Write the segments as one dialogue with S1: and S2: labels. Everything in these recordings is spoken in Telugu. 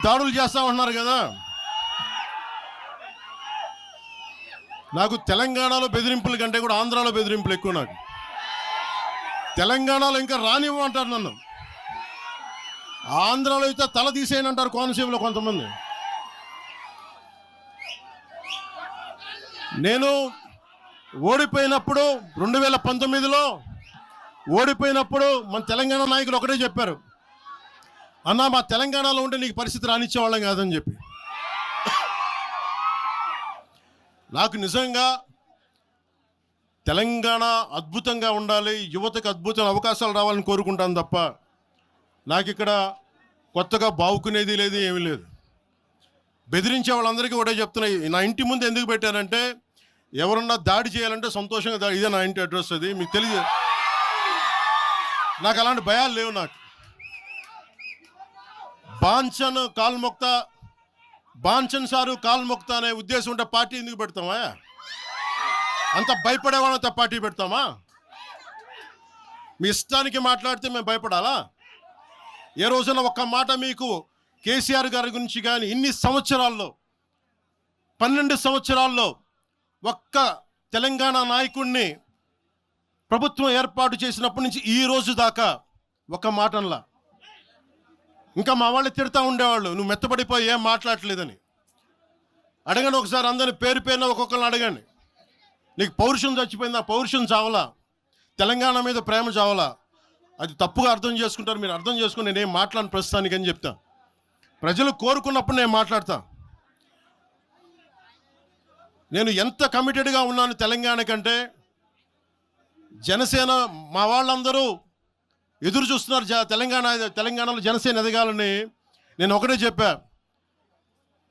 S1: దాడులు చేస్తా ఉన్నారు కదా. నాకు తెలంగాణలో బెదిరింపుల కంటే కూడా ఆంధ్రాలో బెదిరింపులు ఎక్కువ. నాకు తెలంగాణలో ఇంకా రానివ్వమంటారు నన్ను, ఆంధ్రాలో అయితే తల తీసేయని అంటారు కోనసీమలో కొంతమంది. నేను ఓడిపోయినప్పుడు 2019లో ఓడిపోయినప్పుడు మన తెలంగాణ నాయకులు ఒకటే చెప్పారు, అన్నా మా తెలంగాణలో ఉంటే నీకు పరిస్థితి రానిచ్చేవాళ్ళం కాదని చెప్పి. నాకు నిజంగా తెలంగాణ అద్భుతంగా ఉండాలి, యువతకు అద్భుతమైన అవకాశాలు రావాలని కోరుకుంటాను తప్ప నాకు ఇక్కడ కొత్తగా బావుకునేది లేదు, ఏమీ లేదు. బెదిరించే వాళ్ళందరికీ ఒకటే చెప్తున్నాయి, నా ఇంటి ముందు ఎందుకు పెట్టారంటే ఎవరన్నా దాడి చేయాలంటే సంతోషంగా ఇదే నా ఇంటి అడ్రస్, అది మీకు తెలియదు. నాకు అలాంటి భయాలు లేవు. నాకు బాంచన్ సారు కాల్మొక్త అనే ఉద్దేశం ఉంటే పార్టీ ఎందుకు పెడతామా? అంత భయపడేవాళ్ళంతా పార్టీ పెడతామా? మీ ఇష్టానికి మాట్లాడితే మేము భయపడాలా? ఏ రోజున ఒక్క మాట మీకు కేసీఆర్ గారి గురించి కానీ ఇన్ని సంవత్సరాల్లో 12 సంవత్సరాల్లో ఒక్క తెలంగాణ నాయకుడిని ప్రభుత్వం ఏర్పాటు చేసినప్పటి నుంచి ఈ రోజు దాకా ఒక మాటంలా. ఇంకా మా వాళ్ళు తిడతా ఉండేవాళ్ళు, నువ్వు మెత్తబడిపోయి ఏం మాట్లాడలేదని. అడగండి ఒకసారి, అందరిని పేరు పేరున ఒక్కొక్కరిని అడగండి. నీకు పౌరుషం చచ్చిపోయిందా? పౌరుషం చావలా, తెలంగాణ మీద ప్రేమ చావలా. అది తప్పుగా అర్థం చేసుకుంటారు. మీరు అర్థం చేసుకుని నేనేం మాట్లాడిన ప్రస్తుతానికి అని చెప్తా. ప్రజలు కోరుకున్నప్పుడు నేను మాట్లాడతా. నేను ఎంత కమిటెడ్గా ఉన్నాను తెలంగాణ కంటే, జనసేన మా వాళ్ళందరూ ఎదురు చూస్తున్నారు తెలంగాణలో జనసేన ఎదగాలని. నేను ఒకటే చెప్పా,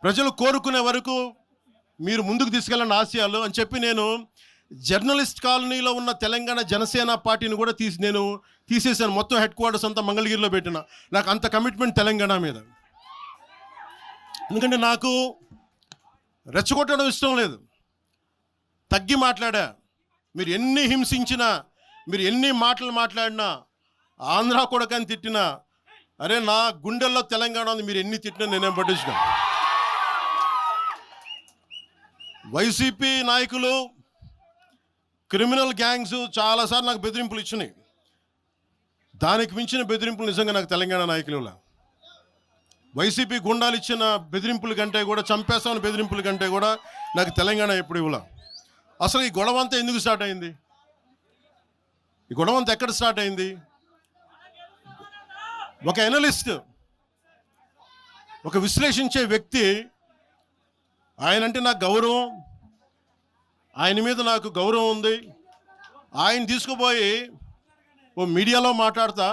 S1: ప్రజలు కోరుకునే వరకు మీరు ముందుకు తీసుకెళ్ళండి ఆశయాలు అని చెప్పి నేను జర్నలిస్ట్ కాలనీలో ఉన్న తెలంగాణ జనసేన పార్టీని కూడా నేను తీసేసాను. మొత్తం హెడ్ క్వార్టర్స్ అంతా మంగళగిరిలో పెట్టిన. నాకు అంత కమిట్మెంట్ తెలంగాణ మీద. ఎందుకంటే నాకు రెచ్చగొట్టడం ఇష్టం లేదు, తగ్గి మాట్లాడా. మీరు ఎన్ని హింసించినా, మీరు ఎన్ని మాటలు మాట్లాడినా, ఆంధ్ర కొడకని తిట్టినా, అరే నా గుండెల్లో తెలంగాణ ఉంది, మీరు ఎన్ని తిట్టినా నేనేం పట్టించుకోను. వైసీపీ నాయకులు, క్రిమినల్ గ్యాంగ్స్ చాలాసార్లు నాకు బెదిరింపులు ఇచ్చినాయి. దానికి మించిన బెదిరింపులు నిజంగా నాకు తెలంగాణ నాయకులు. వైసీపీ గుండాలు ఇచ్చిన బెదిరింపుల కంటే కూడా, చంపేస్తామని బెదిరింపుల కంటే కూడా నాకు తెలంగాణ ఎప్పుడు ఇవ్వలా. అసలు ఈ గొడవ అంతా ఎందుకు స్టార్ట్ అయింది? ఈ గొడవ అంతా ఎక్కడ స్టార్ట్ అయింది? ఒక ఎనలిస్ట్, ఒక విశ్లేషించే వ్యక్తి, ఆయనంటే నాకు గౌరవం, ఆయన మీద నాకు గౌరవం ఉంది. ఆయన తీసుకుపోయి ఓ మీడియాలో మాట్లాడతా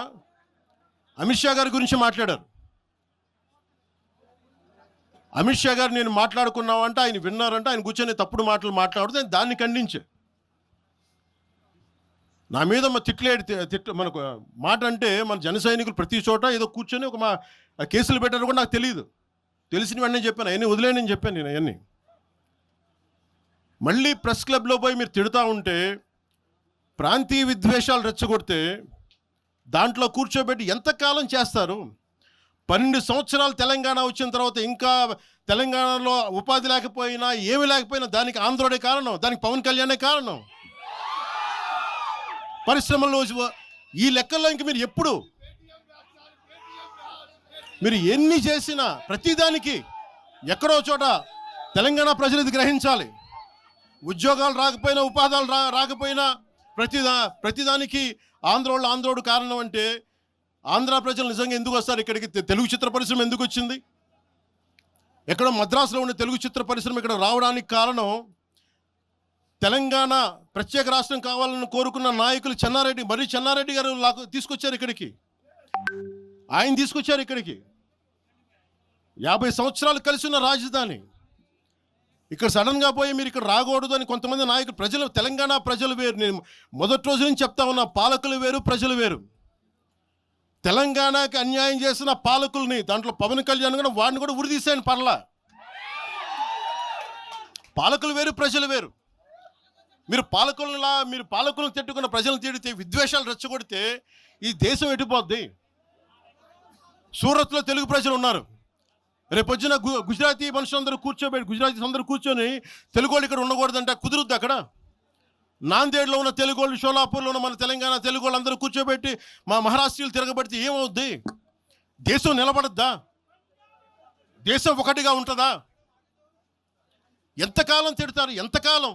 S1: అమిత్ షా గారి గురించి మాట్లాడారు. అమిత్ షా గారు నేను మాట్లాడుకున్నామంటే ఆయన విన్నారంటే, ఆయన కూర్చొని తప్పుడు మాటలు మాట్లాడితే దాన్ని ఖండించే. నా మీద మనకు మాట అంటే మన జన సైనికులు ప్రతి చోట ఏదో కూర్చొని ఒక కేసులు పెట్టారు కూడా నాకు తెలియదు. తెలిసిన వెంటనే చెప్పాను, అవన్నీ వదిలేనని చెప్పాను నేను. అవన్నీ మళ్ళీ ప్రెస్ క్లబ్లో పోయి మీరు తిడుతూ ఉంటే, ప్రాంతీయ విద్వేషాలు రెచ్చగొడితే దాంట్లో కూర్చోబెట్టి ఎంతకాలం చేస్తారు? 12 సంవత్సరాలు తెలంగాణ వచ్చిన తర్వాత ఇంకా తెలంగాణలో ఉపాధి లేకపోయినా, ఏమి లేకపోయినా దానికి ఆంధ్రుడే కారణం, దానికి పవన్ కళ్యాణే కారణం. పరిశ్రమల్లో ఈ లెక్కల్లో ఇంక మీరు ఎప్పుడు మీరు ఎన్ని చేసినా ప్రతిదానికి ఎక్కడో చోట తెలంగాణ ప్రజలు ఇది గ్రహించాలి. ఉద్యోగాలు రాకపోయినా, ఉపాధాలు రాకపోయినా ప్రతిదానికి ఆంధ్రోడు కారణం అంటే, ఆంధ్ర ప్రజలు నిజంగా ఎందుకు వస్తారు ఇక్కడికి? తెలుగు చిత్ర పరిశ్రమ ఎందుకు వచ్చింది? ఎక్కడో మద్రాసులో ఉండే తెలుగు చిత్ర పరిశ్రమ ఇక్కడ రావడానికి కారణం తెలంగాణ ప్రత్యేక రాష్ట్రం కావాలని కోరుకున్న నాయకులు చెన్నారెడ్డి గారు తీసుకొచ్చారు ఇక్కడికి. ఆయన తీసుకొచ్చారు ఇక్కడికి. 50 సంవత్సరాలు కలిసి ఉన్న రాజధాని ఇక్కడ సడన్గా పోయి మీరు ఇక్కడ రాకూడదు అని కొంతమంది నాయకులు, తెలంగాణ ప్రజలు వేరు. నేను మొదటి రోజు నుంచి చెప్తా ఉన్నా, పాలకులు వేరు, ప్రజలు వేరు. తెలంగాణకి అన్యాయం చేసిన పాలకుల్ని, దాంట్లో పవన్ కళ్యాణ్ కూడా వాడిని కూడా ఉరిదీశాను పర్లా. పాలకులు వేరు, ప్రజలు వేరు. మీరు పాలకులను తిట్టుకున్న ప్రజలను తిడితే, విద్వేషాలు రెచ్చగొడితే ఈ దేశం ఎటుపోద్ది? సూరత్లో తెలుగు ప్రజలు ఉన్నారు. రేపొచ్చిన గుజరాతీ మనుషులందరూ కూర్చోబెట్టి గుజరాతీస్ అందరూ కూర్చొని తెలుగు వాళ్ళు ఇక్కడ ఉండకూడదంటే కుదురుద్ది అక్కడ? నాందేడ్లో ఉన్న తెలుగు వాళ్ళు, షోలాపూర్లో ఉన్న మన తెలంగాణ తెలుగు వాళ్ళు అందరూ కూర్చోబెట్టి మా మహారాష్ట్రీయులు తిరగబడితే ఏమవుద్ది? దేశం నిలబడద్దా? దేశం ఒకటిగా ఉంటుందా? ఎంతకాలం తిడతారు? ఎంతకాలం?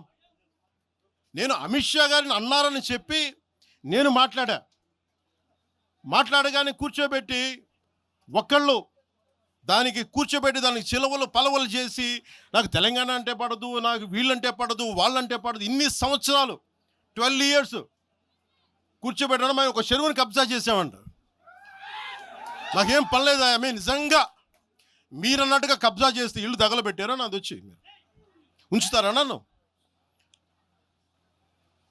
S1: నేను అమిత్ షా గారిని అన్నారని చెప్పి నేను మాట్లాడగానే కూర్చోబెట్టి ఒకళ్ళు దానికి చిలవలు పలవలు చేసి నాకు తెలంగాణ అంటే పడదు, నాకు వీళ్ళంటే పడదు, వాళ్ళంటే పడదు, ఇన్ని సంవత్సరాలు 12 years కూర్చోబెట్టడం మేము ఒక చెరువుని కబ్జా చేసామంట. నాకేం పనిలేదా? నిజంగా మీరన్నట్టుగా కబ్జా చేస్తే ఇల్లు తగలబెట్టారా? నాది వచ్చి ఉంచుతారా నన్ను?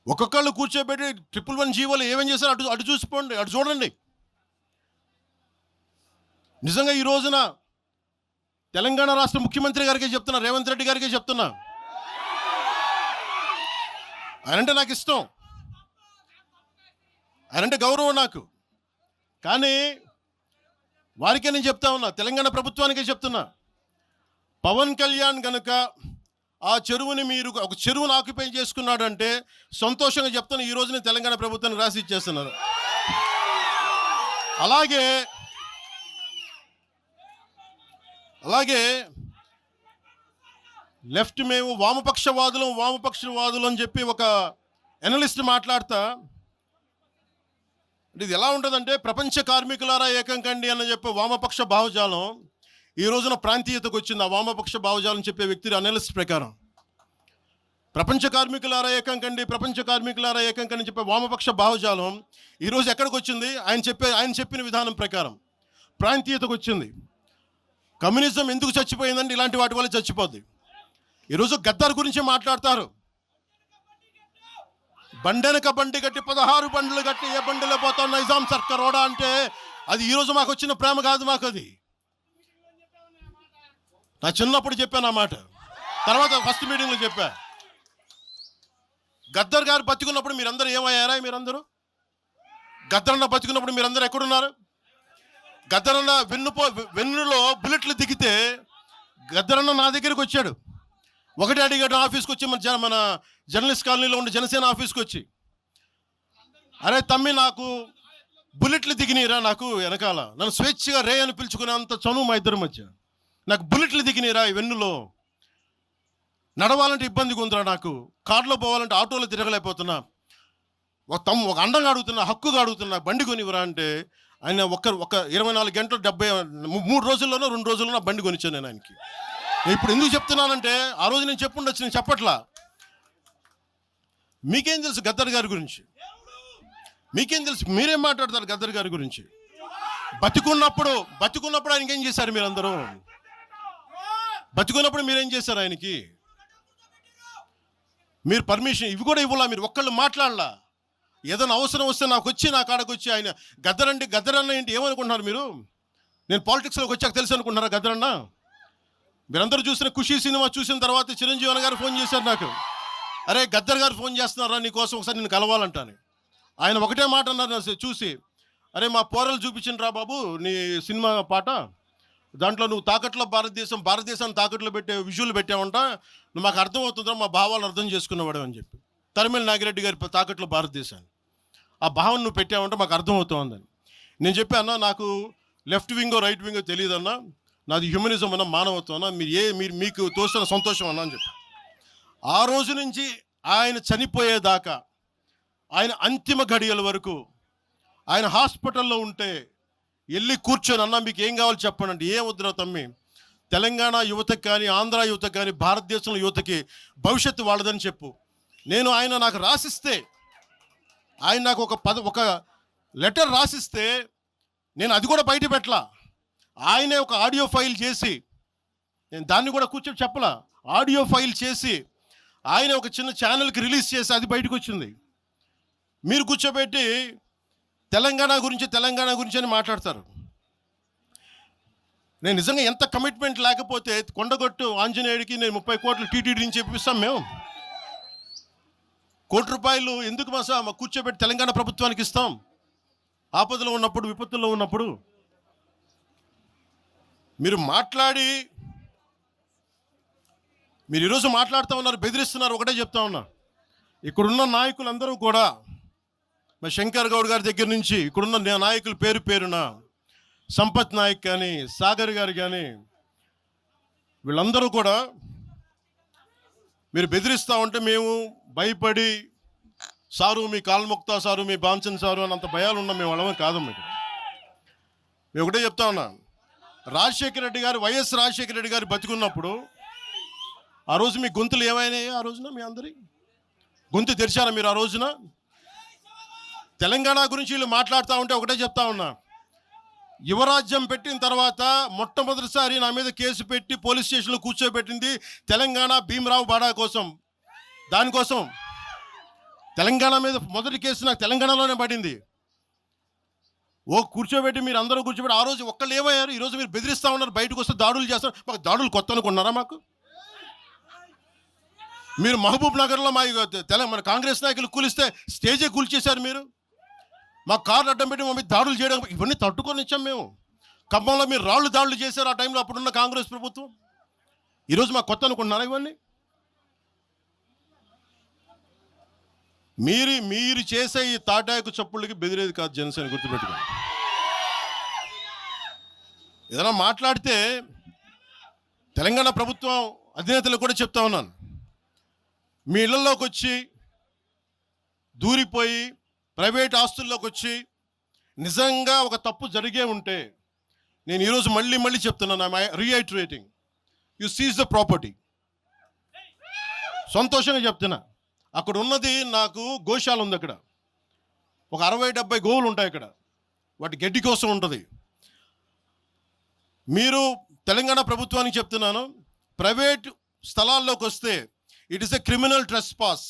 S1: ఒక్కొక్కళ్ళు కూర్చోబెట్టి 111 జీవోలు ఏమేం చేశారు అటు చూసిపోండి, అటు చూడండి. నిజంగా ఈ రోజున తెలంగాణ రాష్ట్ర ముఖ్యమంత్రి గారికే చెప్తున్నా, రేవంత్ రెడ్డి గారికే చెప్తున్నా, ఆయనంటే నాకు ఇష్టం, ఆయనంటే గౌరవం నాకు. కానీ వారికే నేను చెప్తా ఉన్నా, తెలంగాణ ప్రభుత్వానికే చెప్తున్నా, పవన్ కళ్యాణ్ కనుక ఆ చెరువుని మీరు ఒక చెరువును ఆక్యుపై చేసుకున్నాడంటే సంతోషంగా చెప్తాను, ఈ రోజున తెలంగాణ ప్రభుత్వానికి రాసి ఇచ్చేస్తున్నారు. అలాగే లెఫ్ట్ మేము వామపక్షవాదులు అని చెప్పి ఒక ఎనలిస్ట్ మాట్లాడతా, ఇది ఎలా ఉంటుందంటే ప్రపంచ కార్మికులారా ఏకం కండి అని చెప్పే వామపక్ష భావజాలం ఈ రోజున ప్రాంతీయతకు వచ్చింది. ఆ వామపక్ష భావజాలం చెప్పే వ్యక్తి అనలిస్ట్ ప్రకారం ప్రపంచ కార్మికులారా ఏకం కండి చెప్పే వామపక్ష భావజాలం ఈరోజు ఎక్కడికి వచ్చింది? ఆయన చెప్పిన విధానం ప్రకారం ప్రాంతీయతకు వచ్చింది. కమ్యూనిజం ఎందుకు చచ్చిపోయిందంటే ఇలాంటి వాటి వల్ల చచ్చిపోద్ది. ఈరోజు గద్దర్ గురించి మాట్లాడతారు. బండెనక బండి కట్టి 16 బండ్లు కట్టి ఏ బండిలో పోతాం నైజాం సర్కార్ ఓడా అంటే అది ఈరోజు మాకు వచ్చిన ప్రేమ కాదు. మాకు అది నా చిన్నప్పుడు చెప్పాను ఆ మాట, తర్వాత ఫస్ట్ మీటింగ్లో చెప్పా. గద్దర్ గారు బతికున్నప్పుడు మీరందరూ ఏమయ్యారా? గద్దరన్న బతికున్నప్పుడు మీరందరూ ఎక్కడున్నారు? గద్దరన్న వెన్నులో బుల్లెట్లు దిగితే గద్దరన్న నా దగ్గరికి వచ్చాడు. ఒకటి అడిగాడు ఆఫీస్కి వచ్చి, మన జర్నలిస్ట్ కాలనీలో ఉండే జనసేన ఆఫీస్కి వచ్చి, అరే తమ్మి నాకు బుల్లెట్లు దిగినీరా, నాకు వెనకాల నన్ను స్వేచ్ఛగా రే అని పిలుచుకునే అంత చనువు మా ఇద్దరి మధ్య, నాకు బుల్లెట్లు దిగినీరా ఈ వెన్నులో, నడవాలంటే ఇబ్బందిగా ఉందిరా, నాకు కార్లో పోవాలంటే ఆటోలో తిరగలేకపోతున్నా, ఒక అండంగా అడుగుతున్నా, హక్కుగా అడుగుతున్నా, బండి కొనివ్వరా అంటే ఆయన ఒక 24 గంటలు 3 రోజుల్లోనో 2 రోజుల్లోనో బండి కొనిచ్చాను నేను ఆయనకి. ఇప్పుడు ఎందుకు చెప్తున్నానంటే ఆ రోజు నేను చెప్పుండొచ్చు, నేను చెప్పట్లా. మీకేం తెలుసు గద్దర్ గారి గురించి? మీకేం తెలుసు? మీరేం మాట్లాడతారు గద్దర్ గారి గురించి? బతికున్నప్పుడు ఆయనకి ఏం చేశారు? మీరందరూ బతికున్నప్పుడు మీరేం చేశారు ఆయనకి? మీరు పర్మిషన్ ఇవి కూడా ఇవ్వాలా? మీరు ఒక్కళ్ళు మాట్లాడలా? ఏదైనా అవసరం వస్తే నా కాడకు వచ్చి ఆయన గద్దరన్న ఏంటి ఏమనుకుంటున్నారు మీరు? నేను పాలిటిక్స్లోకి వచ్చాక తెలుసు అనుకుంటున్నారా గద్దరన్న? మీరందరూ చూసిన ఖుషీ సినిమా చూసిన తర్వాత చిరంజీవి గారు ఫోన్ చేశారు నాకు, అరే గద్దర్ గారు ఫోన్ చేస్తున్నారా నీకోసం, ఒకసారి నేను కలవాలంటాను. ఆయన ఒకటే మాట అన్నారు చూసి, అరే మా పోరలు చూపించిన రా బాబు నీ సినిమా పాట, దాంట్లో నువ్వు భారతదేశాన్ని తాకట్లో పెట్టే విజువల్ పెట్టావంట, నువ్వు మాకు అర్థమవుతుందా, మా భావాలు అర్థం చేసుకున్నవాడు అని చెప్పి. తరిమేల నాగిరెడ్డి గారి తాకట్లో భారతదేశాన్ని ఆ భావన నువ్వు పెట్టావంటే మాకు అర్థమవుతుందని నేను చెప్పాను. నాకు లెఫ్ట్ వింగో రైట్ వింగో తెలియదన్నా, నాది హ్యూమనిజం అన్న, మానవత్వం అన్న, మీకు తోసిన సంతోషం అన్నా అని చెప్పి. ఆ రోజు నుంచి ఆయన చనిపోయేదాకా, ఆయన అంతిమ గడియల వరకు ఆయన హాస్పిటల్లో ఉంటే వెళ్ళి కూర్చొని, అన్నా మీకు ఏం కావాలి చెప్పండి అంటే, ఏం వద్దురా తమ్మి, తెలంగాణ యువతకి కానీ ఆంధ్ర యువతకి కానీ భారతదేశంలో యువతకి భవిష్యత్తు వాళ్ళదని చెప్పు. ఆయన నాకు రాసిస్తే, ఆయన నాకు ఒక లెటర్ రాసిస్తే నేను అది కూడా బయట పెట్టలా, ఆయనే ఒక ఆడియో ఫైల్ చేసి, నేను దాన్ని కూడా కూర్చొని చెప్పలా, ఆడియో ఫైల్ చేసి ఆయన ఒక చిన్న ఛానల్కి రిలీజ్ చేసి అది బయటకు వచ్చింది. మీరు కూర్చోబెట్టి తెలంగాణ గురించి అని మాట్లాడతారు. నేను నిజంగా ఎంత కమిట్మెంట్ లేకపోతే కొండగొట్టు ఆంజనేయుడికి నేను 30 కోట్లు టీటీడీ నుంచి చెప్పిస్తాం. మేము ₹1 కోటి ఎందుకు మా కూర్చోబెట్టి తెలంగాణ ప్రభుత్వానికి ఇస్తాం? ఆపదలో ఉన్నప్పుడు, విపత్తుల్లో ఉన్నప్పుడు మీరు మాట్లాడి మీరు ఈరోజు మాట్లాడుతూ ఉన్నారు, బెదిరిస్తున్నారు. ఒకటే చెప్తా ఉన్నా, ఇక్కడున్న నాయకులందరూ కూడా, మా శంకర్ గౌడ్ గారి దగ్గర నుంచి ఇక్కడున్న నాయకులు పేరు పేరున, సంపత్ నాయక్ కానీ, సాగర్ గారు కానీ, వీళ్ళందరూ కూడా మీరు బెదిరిస్తూ ఉంటే మేము భయపడి, సారు మీ కాల్ముక్తా సారు, మీ బాంచన్ సారు అని అంత భయాలు ఉన్నాం. మేము వాళ్ళమే కాదమ్మా. ఇక్కడ మేము ఒకటే చెప్తా ఉన్నా, రాజశేఖర రెడ్డి గారు, వైఎస్ రాజశేఖర రెడ్డి గారు బతికున్నప్పుడు ఆ రోజు మీ గొంతులు ఏమైనాయి? ఆ రోజున మీ అందరి గొంతు తెరిచారా మీరు? ఆ రోజున తెలంగాణ గురించి వీళ్ళు మాట్లాడుతూ ఉంటే ఒకటే చెప్తా ఉన్నా, యువరాజ్యం పెట్టిన తర్వాత మొట్టమొదటిసారి నా మీద కేసు పెట్టి పోలీస్ స్టేషన్లో కూర్చోబెట్టింది తెలంగాణ భీమరావు బాడా కోసం. దానికోసం తెలంగాణ మీద మొదటి కేసు నాకు తెలంగాణలోనే పడింది. కూర్చోబెట్టి మీరు అందరూ కూర్చోబెట్టి ఆ రోజు ఒక్కళ్ళు ఏమయ్యారు? ఈరోజు మీరు బెదిరిస్తూ ఉన్నారు, బయటకు వస్తే దాడులు చేస్తారు. మాకు దాడులు కొత్త అనుకున్నారా? మాకు మీరు మహబూబ్ నగర్లో మన కాంగ్రెస్ నాయకులు కూలిస్తే స్టేజే కూల్చేశారు. మీరు మా కార్లు అడ్డం పెట్టి మా మీద దాడులు చేయడం, ఇవన్నీ తట్టుకొని ఇచ్చాం మేము. ఖమ్మంలో మీరు రాళ్ళు దాడులు చేశారు ఆ టైంలో, అప్పుడున్న కాంగ్రెస్ ప్రభుత్వం. ఈరోజు మాకు కొత్త అనుకుంటున్నారా ఇవన్నీ? మీరు చేసే ఈ తాటాకు చప్పుళ్ళకి బెదిరేది కాదు జనసేన, గుర్తుపెట్టుకోండి. ఏదైనా మాట్లాడితే తెలంగాణ ప్రభుత్వం అధినేతలు కూడా చెప్తా ఉన్నాను, మీ ఇళ్లలోకి వచ్చి దూరిపోయి ప్రైవేట్ ఆస్తుల్లోకి వచ్చి నిజంగా ఒక తప్పు జరిగే ఉంటే, నేను ఈరోజు మళ్ళీ చెప్తున్నాను, రీఐటరేటింగ్, యు సీజ్ ద ప్రాపర్టీ. సంతోషంగా చెప్తున్నా. అక్కడ ఉన్నది నాకు గోశాల ఉంది. అక్కడ ఒక 60-70 గోవులు ఉంటాయి. అక్కడ వాటి గడ్డి కోసం ఉంటుంది. మీరు తెలంగాణ ప్రభుత్వానికి చెప్తున్నాను, ప్రైవేట్ స్థలాల్లోకి వస్తే it is a criminal trespass,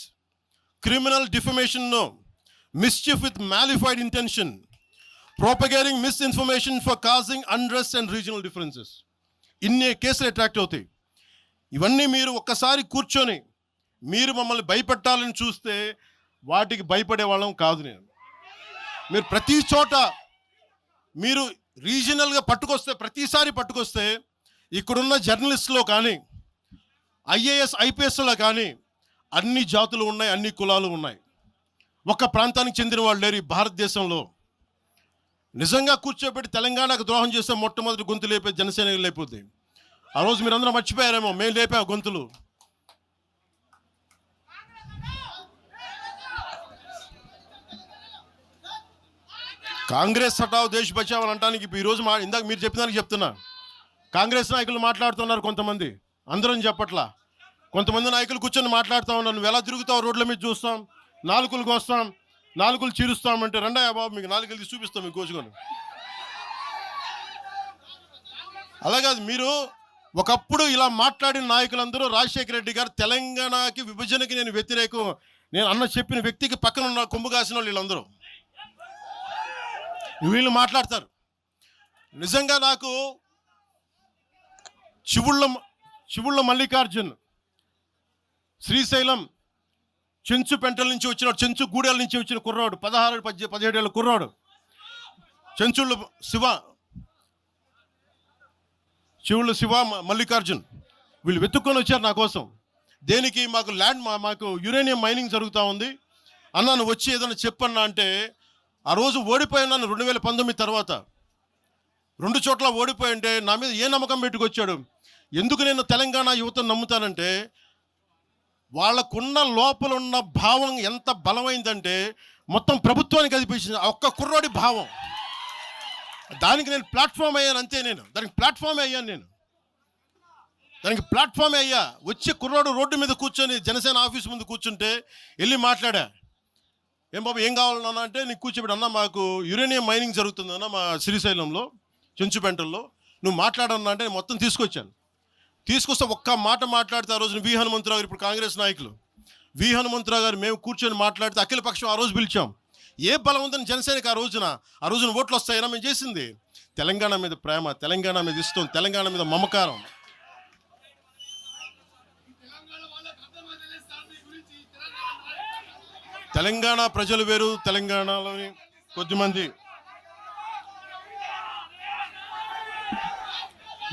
S1: criminal defamation, mischief with malified intention, propagating misinformation for causing unrest and regional differences. ఇన్ని కేసులు అట్రాక్ట్ అవుతాయి. ఇవన్నీ మీరు ఒక్కసారి కూర్చొని మీరు మమ్మల్ని భయపెట్టాలని చూస్తే వాటికి భయపడే వాళ్ళం కాదు. మీరు ప్రతి చోట మీరు రీజనల్గా ప్రతిసారి పట్టుకొస్తే ఇక్కడున్న జర్నలిస్టులో కానీ, ఐఏఎస్ ఐపీఎస్లో కానీ అన్ని జాతులు ఉన్నాయి, అన్ని కులాలు ఉన్నాయి. ఒక్క ప్రాంతానికి చెందిన వాళ్ళు లేరు ఈ భారతదేశంలో. నిజంగా కూర్చోబెట్టి తెలంగాణకు ద్రోహం చేస్తే మొట్టమొదటి గొంతు లేపే జనసేన లేకపోతే. ఆ రోజు మీరు అందరూ మర్చిపోయారేమో, మేము లేపా గొంతులు. కాంగ్రెస్ హటావ్ దేశ్ బచావ్ అని అంటానికి ఈరోజు ఇందాక మీరు చెప్పినానికి చెప్తున్నా, కాంగ్రెస్ నాయకులు మాట్లాడుతున్నారు కొంతమంది, అందరం చెప్పట్లా. కొంతమంది నాయకులు కూర్చొని మాట్లాడుతూ ఉన్నారు, నువ్వు ఎలా తిరుగుతావు రోడ్ల మీద చూస్తాం, నాలుకలకు వస్తాం, నాలుకలు చీరుస్తామంటే రండయ్య బాబు మీకు నాలుకలు తీసి చూపిస్తాం మీకు కోసుకొని. అలాగే మీరు ఒకప్పుడు ఇలా మాట్లాడిన నాయకులందరూ రాజశేఖర రెడ్డి గారు తెలంగాణకి విభజనకి నేను వ్యతిరేకం నేను అన్న చెప్పిన వ్యక్తికి పక్కన ఉన్న కొమ్ము కాసిన వాళ్ళు వీళ్ళందరూ మాట్లాడతారు. నిజంగా నాకు చివుళ్ళ మల్లికార్జున్, శ్రీశైలం చెంచు పెంటల నుంచి వచ్చిన, చెంచు గూడెల నుంచి వచ్చిన కుర్రాడు, 16-17 ఏళ్ళ కుర్రాడు, చివుళ్ళ శివ మల్లికార్జున్, వీళ్ళు వెతుక్కొని వచ్చారు నా కోసం. దేనికి? మాకు యురేనియం మైనింగ్ జరుగుతూ ఉంది అన్నా, నువ్వు వచ్చి ఏదైనా చెప్పన్నా అంటే, ఆ రోజు ఓడిపోయినాను 2019 తర్వాత 2 చోట్ల ఓడిపోయి ఉంటే నా మీద ఏ నమ్మకం పెట్టుకొచ్చాడు. ఎందుకు నేను తెలంగాణ యువతను నమ్ముతానంటే, వాళ్ళకున్న లోపల ఉన్న భావం ఎంత బలమైందంటే మొత్తం ప్రభుత్వానికి అదిపించింది ఒక్క కుర్రోడి భావం. దానికి నేను ప్లాట్ఫామ్ అయ్యాను అంతే. దానికి ప్లాట్ఫామే అయ్యా. వచ్చి కుర్రోడు రోడ్డు మీద కూర్చొని జనసేన ఆఫీస్ ముందు కూర్చుంటే వెళ్ళి మాట్లాడా, ఏం బాబు ఏం కావాలన్నా అంటే, నీకు కూర్చోబెట్టి అన్న మాకు యురేనియం మైనింగ్ జరుగుతుందన్న మా శ్రీశైలంలో చెంచుపెంటల్లో, నువ్వు మాట్లాడన్నా అంటే మొత్తం తీసుకొస్తే ఒక్క మాట మాట్లాడితే ఆ రోజున వి హనుమంతరావు గారు, ఇప్పుడు కాంగ్రెస్ నాయకులు వి హనుమంతరావు గారు, మేము కూర్చొని మాట్లాడితే అఖిలపక్షం ఆ రోజు పిలిచాం. ఏ బలం ఉందని జనసేనకి ఆ రోజున ఓట్లు వస్తాయన్నా మేము చేసింది తెలంగాణ మీద ప్రేమ, తెలంగాణ మీద ఇష్టం, తెలంగాణ మీద మమకారం. తెలంగాణ ప్రజలు వేరు, తెలంగాణలోని కొద్దిమంది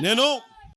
S1: నేను